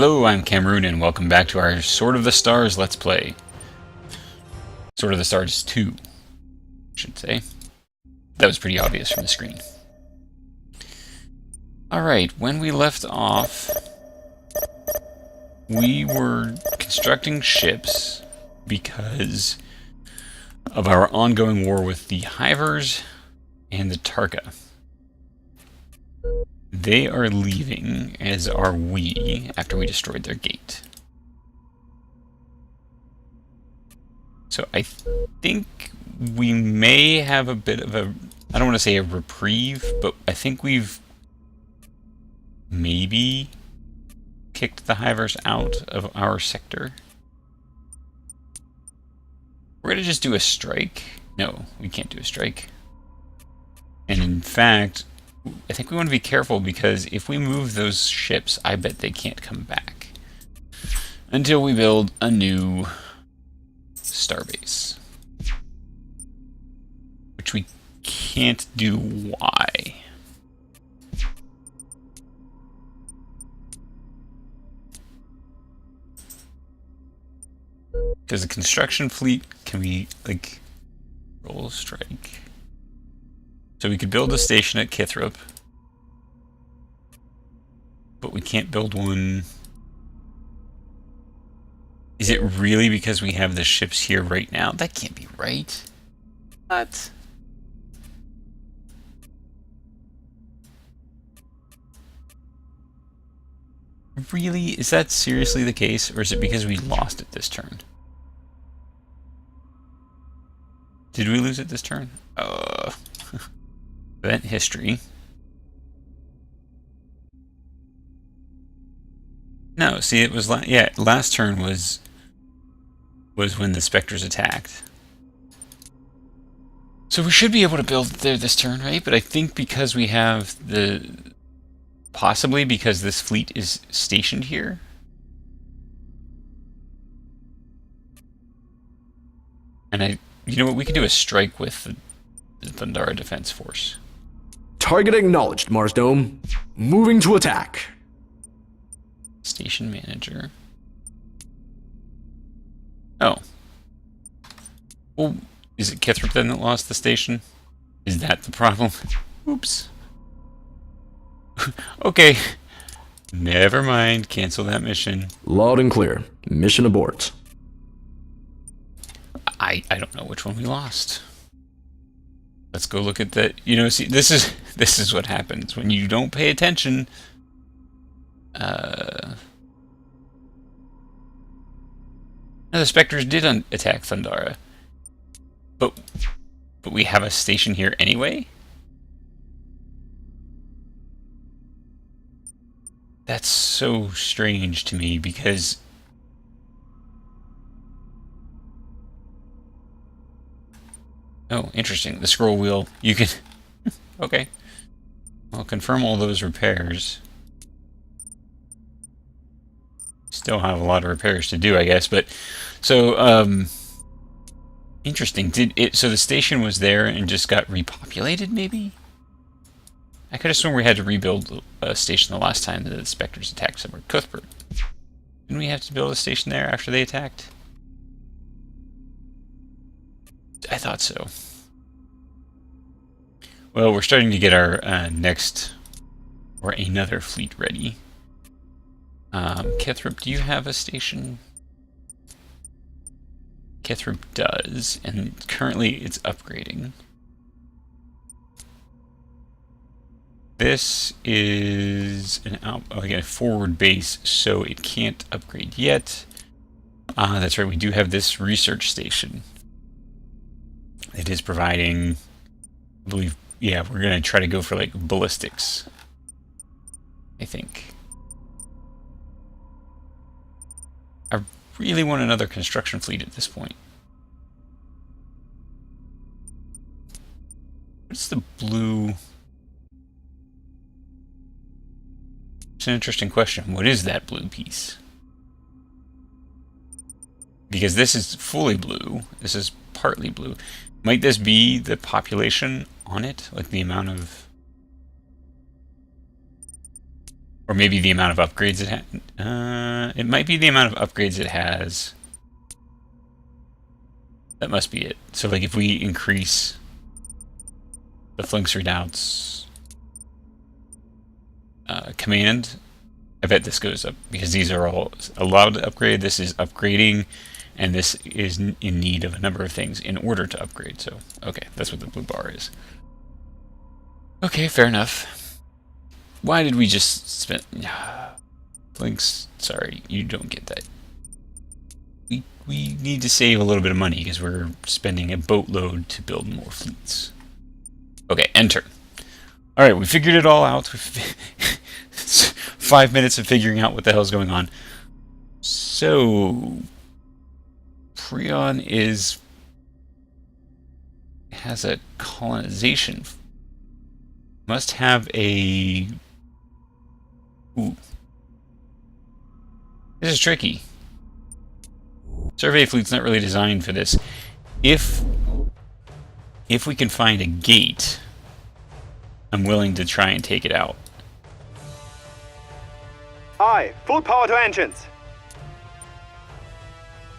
Hello, I'm Cameroon, and welcome back to our Sword of the Stars Let's Play. Sword of the Stars 2, I should say. That was pretty obvious from the screen. Alright, when we left off, we were constructing ships because of our ongoing war with the Hivers and the Tarka. They are leaving, as are we, after we destroyed their gate. So I think we may have a bit of a, I don't want to say a reprieve, but I think we've maybe kicked the Hivers out of our sector. We're going to just do a strike. No, we can't do a strike. And in fact, I think we want to be careful because if we move those ships, I bet they can't come back until we build a new starbase, which we can't do. Why? Because the construction fleet, can we like roll a strike? So we could build a station at Kithrop, but we can't build one. Is it really because we have the ships here right now? That can't be right. What? Really? Is that seriously the case, or is it because we lost it this turn? Did we lose it this turn? Event history. No, see, it was last turn was when the Spectres attacked. So we should be able to build there this turn, right? But I think because we have possibly because this fleet is stationed here. And you know what, we could do a strike with the Thundara Defense Force. Target acknowledged, Marsdome. Moving to attack. Station manager. Oh. Well, is it Kithrop then that lost the station? Is that the problem? Oops. Okay. Never mind. Cancel that mission. Loud and clear. Mission abort. I don't know which one we lost. Let's go look at that. You know, see, this is what happens when you don't pay attention. Now the Spectres did attack Thundara, but we have a station here anyway. That's so strange to me because oh, interesting. The scroll wheel, you can okay. I'll confirm all those repairs. Still have a lot of repairs to do, I guess, but so interesting. So the station was there and just got repopulated, maybe? I could have sworn we had to rebuild a station the last time that the Spectres attacked somewhere. Cuthbert. Didn't we have to build a station there after they attacked? I thought so. Well, we're starting to get our next or another fleet ready. Kithrop, do you have a station? Kithrop does, and currently it's upgrading. This is again, a forward base, so it can't upgrade yet. That's right, we do have this research station. It is providing, I believe, yeah, we're going to try to go for like ballistics, I think. I really want another construction fleet at this point. What's the blue? It's an interesting question. What is that blue piece? Because this is fully blue. This is partly blue. Might this be the population on it? Like the amount of... Or maybe the amount of upgrades it has. It might be the amount of upgrades it has. That must be it. So like if we increase the Flinks Redoubts command, I bet this goes up, because these are all allowed to upgrade. This is upgrading, and this is in need of a number of things in order to upgrade. So, okay, that's what the blue bar is. Okay, fair enough. Why did we just spend... Flinks, sorry, you don't get that. We need to save a little bit of money because we're spending a boatload to build more fleets. Okay, enter. Alright, we figured it all out. 5 minutes of figuring out what the hell's going on. So... Prion has a colonization. Must have a... Ooh. This is tricky. Survey fleet's not really designed for this. If we can find a gate, I'm willing to try and take it out. Aye, full power to engines.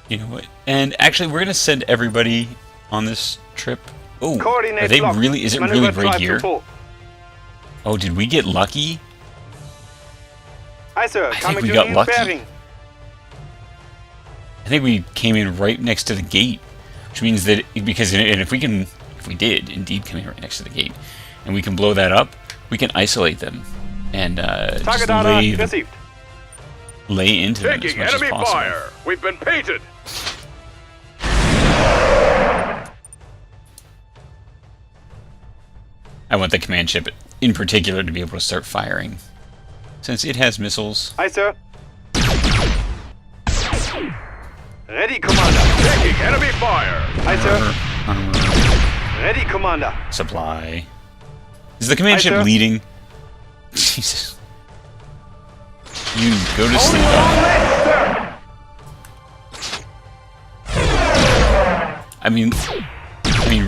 You know what? And actually, we're gonna send everybody on this trip. Oh, are they locked. really? Is it Maneuver really right drive here? to full. Oh, did we get lucky? Aye, sir. I think Coming we to got new lucky. bearing. I think we came in right next to the gate, which means that because if we did indeed come in right next to the gate, and we can blow that up, we can isolate them and just Target data received. lay into them as Taking much as enemy possible. fire. We've been painted. I want the command ship in particular to be able to start firing, since it has missiles. Aye, sir. Ready, Commander. Taking enemy fire. Aye, sir. Armor, Ready, Commander. supply. Is the command Aye, ship sir. leading? Jesus. You go to Only sleep. one left, sir. I mean,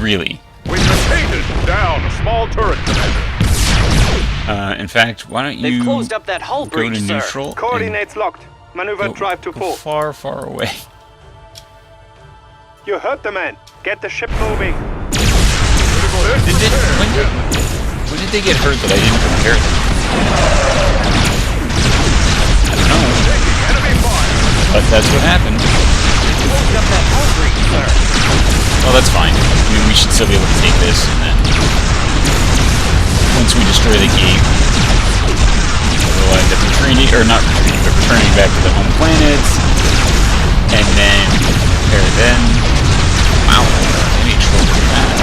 really. We've been painted. Down. Small turret, Commander. In fact, why don't you They've closed up that hull go breach, to sir. neutral and Coordinates locked. Maneuver go, drive to go full. far, far away. You heard the man. Get the ship moving. Critical hit. When did they get hurt that I didn't prepare them? I don't know, Taking enemy fire. but that's what happened. Closed up that hull breach, sir. Well, that's fine. I mean, we should still be able to take this, and then once we destroy the gate, we'll end up retreating, or not retreating, but returning back to the home planet, and then repair them. Wow, they made short work of that.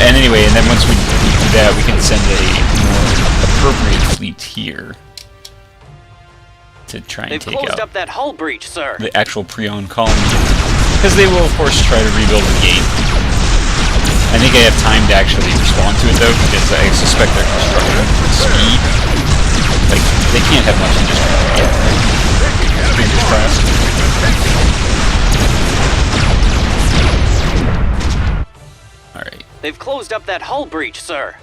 And anyway, and then once we do that, we can send a more appropriate fleet here to try and They've take closed out up that hull breach, sir. the actual Prion colony, because they will of course try to rebuild the gate. I think I have time to actually respond to it though, because I suspect their construction speed, like, they can't have much industry yet, right? Fingers crossed. Alright, They've closed up that hull breach, sir.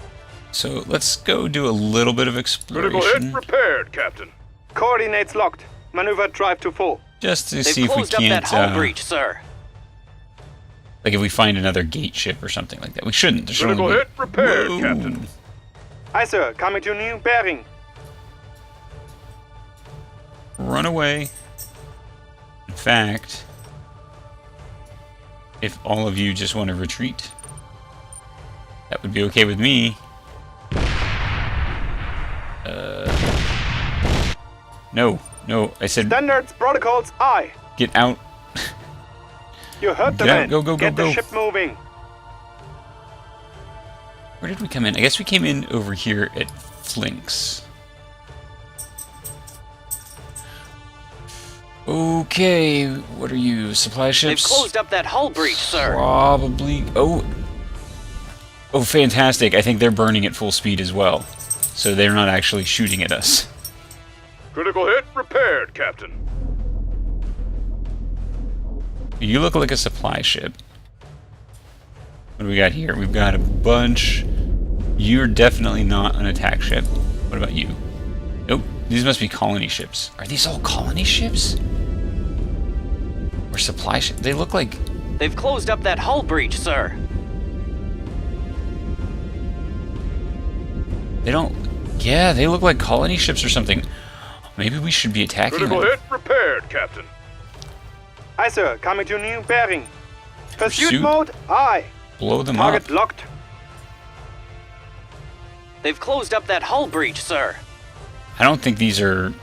so let's go do a little bit of Critical exploration, hit prepared, Captain. Coordinates locked. Maneuver drive to full. just to They've see if we closed up that can't, hull breach, sir. like if we find another gate ship or something like that. We shouldn't. There should Critical only be... hit prepared, Whoa. Captain. Aye, sir. Coming to new bearing. Run away. In fact, if all of you just want to retreat, that would be okay with me. No, I said Standards, protocols, aye. get out. You heard the Get out, man. go, go, go, Get go. the ship moving. Where did we come in? I guess we came in over here at Flinks. Okay, what are you? Supply They've ships? closed up that hull breach, sir. Probably. Oh, fantastic. I think they're burning at full speed as well. So they're not actually shooting at us. Critical hit repaired, Captain. You look like a supply ship. What do we got here? We've got a bunch You're definitely not an attack ship. What about you? Nope. These must be colony ships. Are these all colony ships? Or supply ships? They look like... They've closed up that hull breach, sir. They don't... Yeah, they look like colony ships or something. Maybe we should be attacking Critical them. hit repaired, Captain. Aye, sir. Coming to new bearing. Pursuit Pursuit? mode, aye. Blow them Target up. locked. They've closed up that hull breach, sir. I don't think these are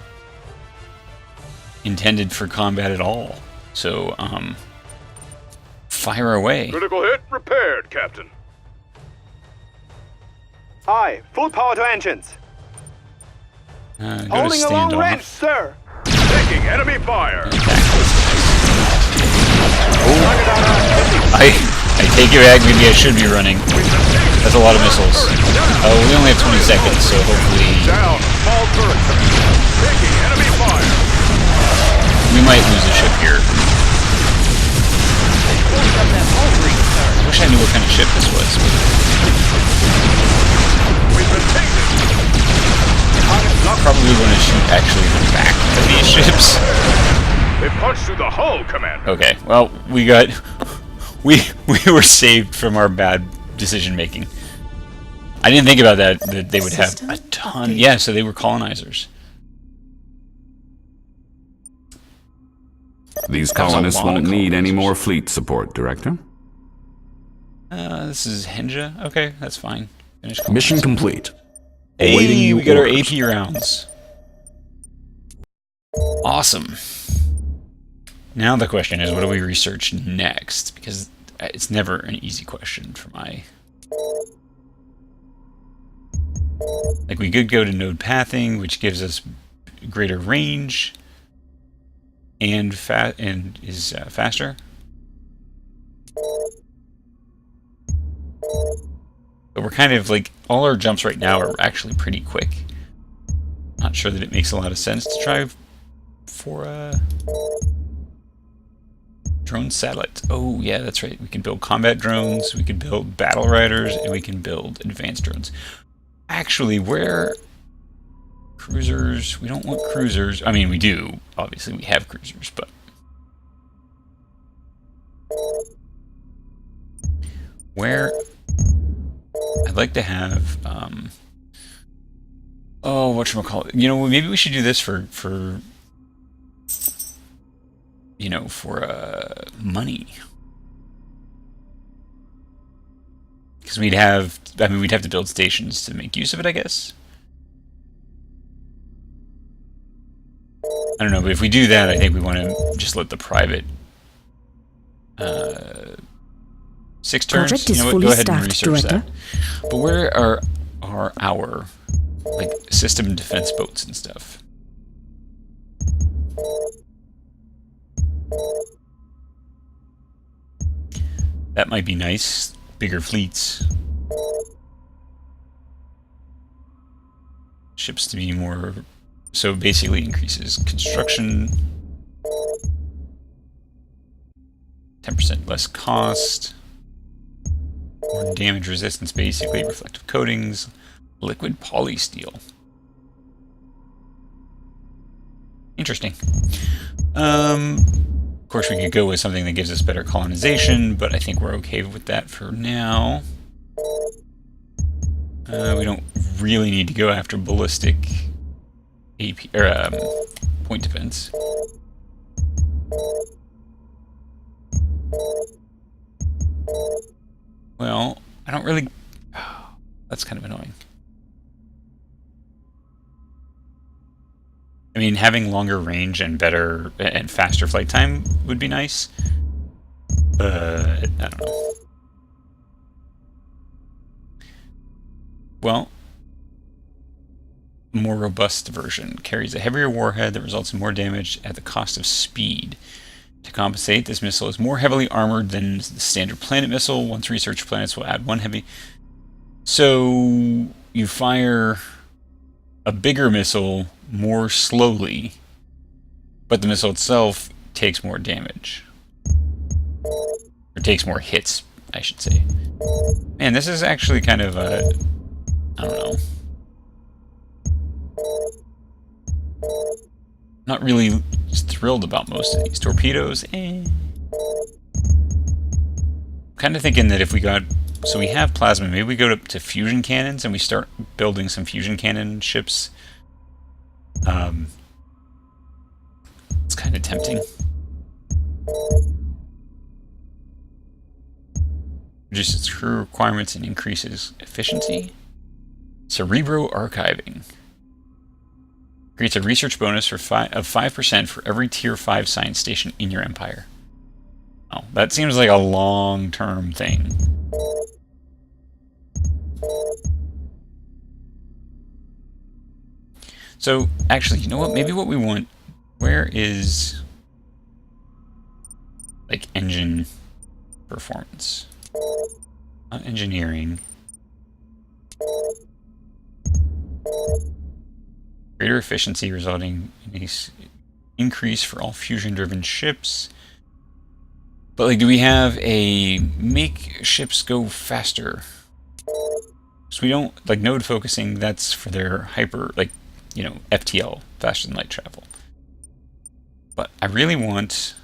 intended for combat at all. So, fire away. Critical hit repaired, Captain. Aye. Full power to engines. Go to Holding a long range, standoff. sir. Taking enemy fire. I take it back. Maybe I should be running. That's a lot of missiles. Oh, we only have 20 seconds, so hopefully Down. Small turret. Taking enemy fire. we might lose a ship here. Closed up that hull breach, sir. I wish I knew what kind of ship this was. We've been taken. Probably want to shoot actually the back of these ships. They punched through the hull, Commander. Okay, well, we were saved from our bad decision making. I didn't think about that they would have a ton. Yeah, so they were colonizers. These That was a colonists long won't need any colonizers. more fleet support, Director. This is Henja. Okay, that's fine. Finish Mission colonizing. complete. Awaiting Hey, you we got our orders. AP rounds. Awesome. Now the question is, what do we research next? Because it's never an easy question for my... Like, we could go to node pathing, which gives us greater range and is faster. But we're kind of like, all our jumps right now are actually pretty quick. Not sure that it makes a lot of sense to try for a drone satellite. Oh yeah, that's right. We can build combat drones, we can build battle riders, and we can build advanced drones. Actually, where cruisers? We don't want cruisers. I mean, we do. Obviously, we have cruisers, but where? I'd like to have, oh, whatchamacallit. You know, maybe we should do this for you know, for money. Because we'd have to build stations to make use of it, I guess. I don't know, but if we do that, I think we want to just let the private 6 turns. Project You is know what? fully Go ahead and staffed, research Director. that. But where are our like system defense boats and stuff? That might be nice. Bigger fleets. Ships to be more... So basically increases construction. 10% less cost. More damage resistance, basically. Reflective coatings. Liquid polysteel. Interesting. Of course, we could go with something that gives us better colonization, but I think we're okay with that for now. We don't really need to go after ballistic AP or point defense. Well, I don't really. Oh, that's kind of annoying. I mean, having longer range and better and faster flight time would be nice, but I don't know. Well, more robust version carries a heavier warhead that results in more damage at the cost of speed. To compensate, this missile is more heavily armored than the standard planet missile. Once research planets will add one heavy. So you fire a bigger missile more slowly, but the missile itself takes more damage. Or takes more hits, I should say. Man, this is actually kind of I don't know. Not really thrilled about most of these. Torpedoes, eh. Kind of thinking that if we got... So we have plasma, maybe we go to fusion cannons and we start building some fusion cannon ships. It's kind of tempting. Reduces crew requirements and increases efficiency. Cerebro archiving. Creates a research bonus of 5% for every Tier 5 science station in your empire. Oh, that seems like a long-term thing. So, actually, you know what? Maybe what we want... Where is... like, engine performance? Not engineering. Greater efficiency resulting in an increase for all fusion-driven ships. But, like, do we have a make ships go faster? So we don't, like, node focusing, that's for their hyper, like, you know, FTL, faster than light travel. But I really want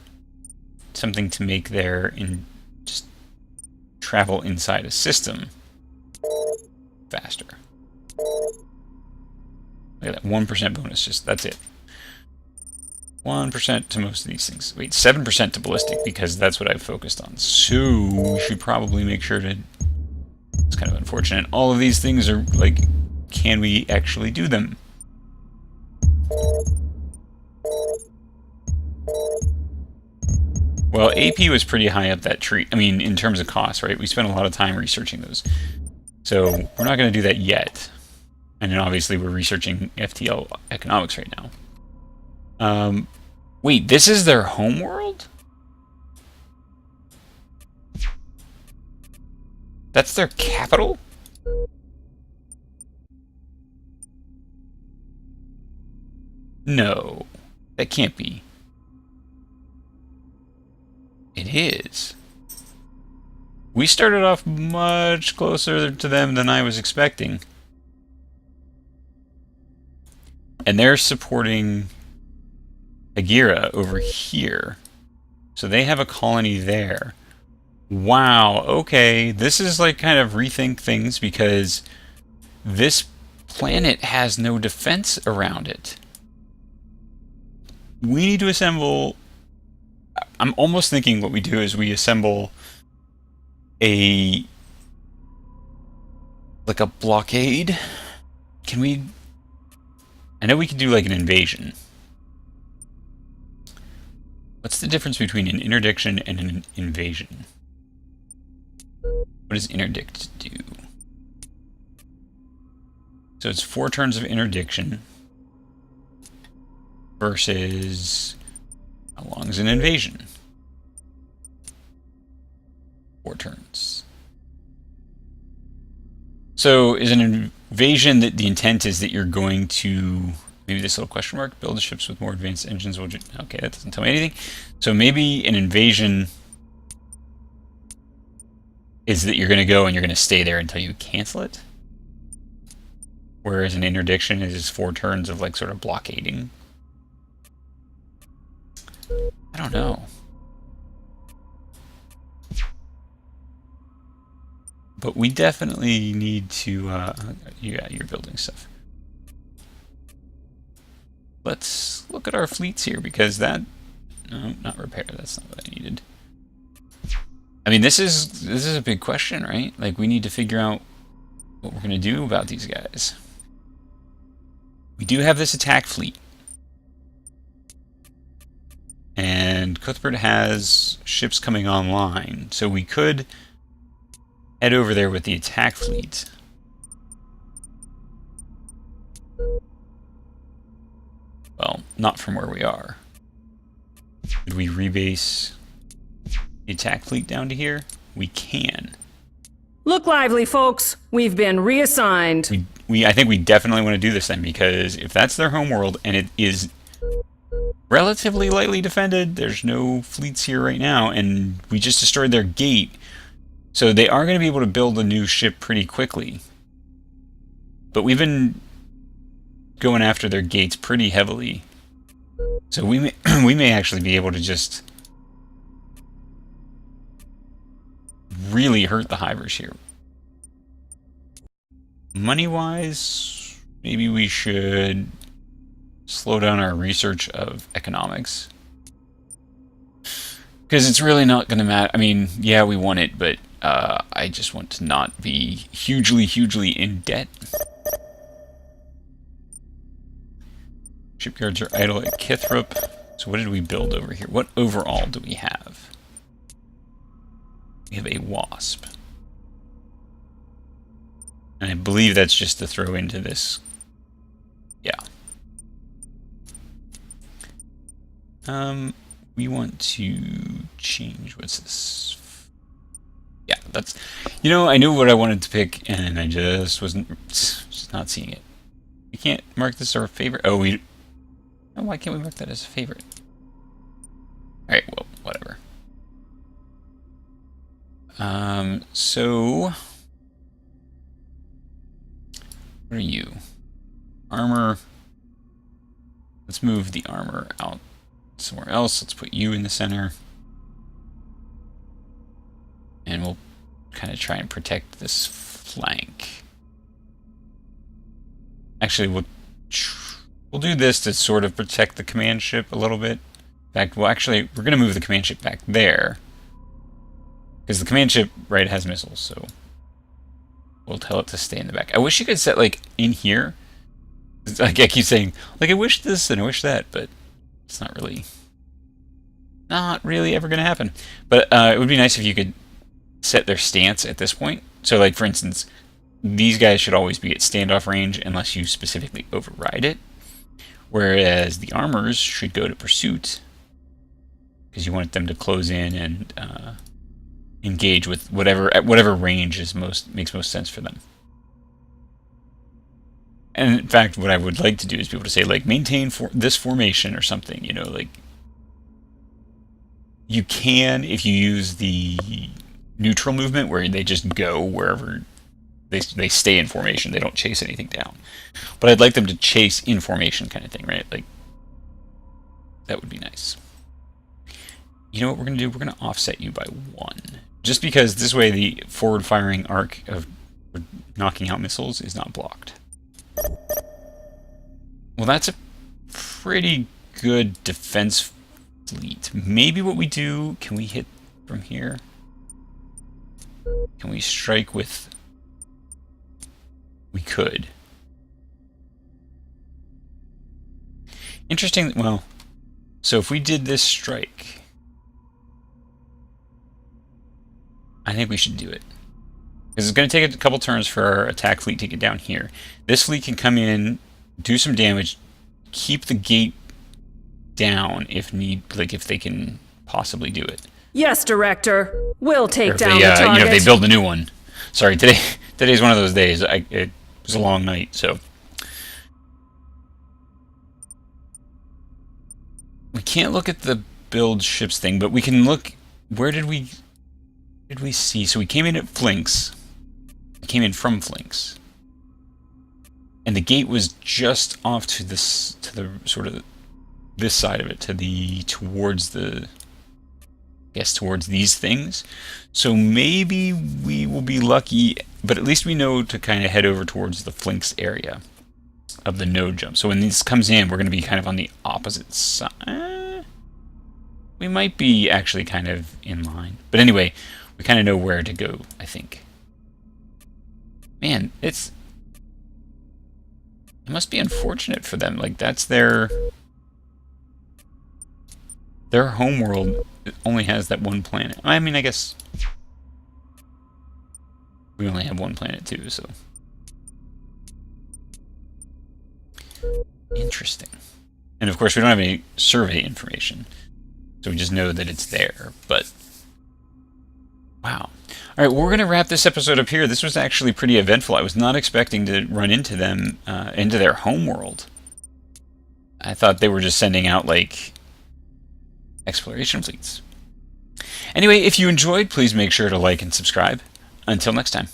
something to make their just travel inside a system faster. Look at that, 1% bonus, just, that's it. 1% to most of these things. Wait, 7% to ballistic, because that's what I've focused on. So, we should probably make sure to... It's kind of unfortunate. All of these things are, like, can we actually do them? Well, AP was pretty high up that tree. I mean, in terms of cost, right? We spent a lot of time researching those. So, we're not going to do that yet. And then obviously we're researching FTL economics right now. Wait, this is their homeworld? That's their capital? No, that can't be. It is. We started off much closer to them than I was expecting. And they're supporting Agira over here. So they have a colony there. Wow, okay. This is like kind of rethink things because this planet has no defense around it. We need to assemble... I'm almost thinking what we do is we assemble a... like a blockade. Can we... I know we could do like an invasion. What's the difference between an interdiction and an invasion? What does interdict do? So it's 4 turns of interdiction versus how long is an invasion? 4 turns. So is an invasion that the intent is that you're going to, maybe this little question mark, build the ships with more advanced engines. Okay, that doesn't tell me anything. So maybe an invasion is that you're going to go and you're going to stay there until you cancel it. Whereas an interdiction is 4 turns of like sort of blockading. I don't know. But we definitely need to, yeah, you're building stuff. Let's look at our fleets here, because that, no, not repair, that's not what I needed. I mean, this is a big question, right? Like, we need to figure out what we're going to do about these guys. We do have this attack fleet. And Cuthbert has ships coming online, so we could head over there with the attack fleet. Well, not from where we are. Could we rebase the attack fleet down to here? We can. Look lively, folks. We've been reassigned. I think we definitely want to do this then, because if that's their homeworld and it is relatively lightly defended, there's no fleets here right now, and we just destroyed their gate. So they are going to be able to build a new ship pretty quickly. But we've been going after their gates pretty heavily. So we may, we may actually be able to just really hurt the Hivers here. Money-wise, maybe we should slow down our research of economics. Because it's really not going to matter. I mean, yeah, we want it, but I just want to not be hugely, hugely in debt. Shipyards are idle at Kithrop. So what did we build over here? What overall do we have? We have a Wasp. And I believe that's just to throw into this. Yeah. We want to change, what's this? Yeah, that's, you know, I knew what I wanted to pick, and I just wasn't, just not seeing it. We can't mark this our favorite. Oh, why can't we mark that as a favorite? Alright, well, whatever. So, what are you? Armor. Let's move the armor out somewhere else. Let's put you in the center. And we'll kind of try and protect this flank. Actually, we'll do this to sort of protect the command ship a little bit. In fact, well, actually, we're going to move the command ship back there. Because the command ship, right, has missiles, so we'll tell it to stay in the back. I wish you could set, like, in here. Like, I keep saying, like, I wish this and I wish that, but it's not really ever going to happen. But it would be nice if you could set their stance at this point. So, like, for instance, these guys should always be at standoff range unless you specifically override it. Whereas the armors should go to pursuit, because you want them to close in and engage with at whatever range makes most sense for them. And in fact, what I would like to do is be able to say, like, maintain this formation or something, you know, like, you can, if you use the neutral movement where they just go wherever they stay in formation, they don't chase anything down. But I'd like them to chase in formation kind of thing, right? Like, that would be nice. You know what we're going to do? We're going to offset you by 1. Just because this way the forward firing arc of knocking out missiles is not blocked. Well, that's a pretty good defense fleet. Maybe what we do, can we hit from here? Can we strike with... We could. Interesting, well, so if we did this strike, I think we should do it. Because it's going to take a couple turns for our attack fleet to get down here. This fleet can come in, do some damage, keep the gate down if they can possibly do it. Yes, Director. We'll take down the the target. You know, if they build a new one. Sorry, today's one of those days. It was a long night, so we can't look at the build ships thing, but we can look. Where did we see? So we came in at flanks. We came in from flanks, and the gate was just off to the sort of this side of it, towards these things. So maybe we will be lucky, but at least we know to kind of head over towards the flanks area of the node jump. So when this comes in, we're going to be kind of on the opposite side. We might be actually kind of in line. But anyway, we kind of know where to go, I think. Man, it must be unfortunate for them. Like, that's their homeworld only has that one planet. I mean, I guess we only have one planet too, so interesting. And of course, we don't have any survey information, so we just know that it's there. But wow. All right, well, we're going to wrap this episode up here. This was actually pretty eventful. I was not expecting to run into them, into their homeworld. I thought they were just sending out, like, exploration fleets. Anyway, if you enjoyed, please make sure to like and subscribe. Until next time.